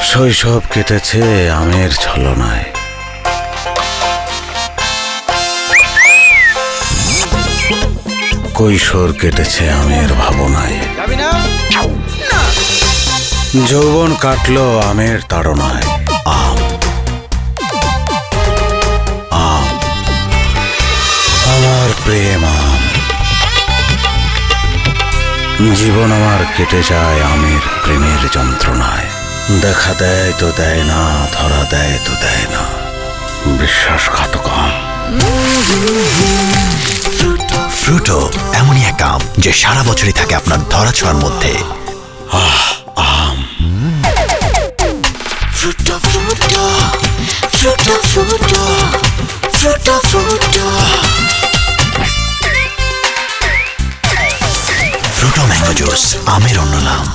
শৈশব কেটেছে আমের ছলনায়, কৈশোর কেটেছে আমের ভাবনায়, যৌবন কাটলো আমের তাড়নায়। আম আম আমার প্রেম আম, জীবন আমার কেটে যায় আমের প্রেমের যন্ত্রণায়। দেখা দেয় তো দেয় না, ধরা দেয় তো দেয় না, বিশ্বাসঘাতক আম। ফ্রুটো এমনই এক আম যে সারা বছরই থাকে আপনার ধরাছোঁয়ার মধ্যে। আম ফ্রুটো ফ্রুটো ফ্রুটো ফ্রুটো ফ্রুটো ফ্রুটো ফ্রুটো ম্যাঙ্গো জুস, আমের অন্য নাম।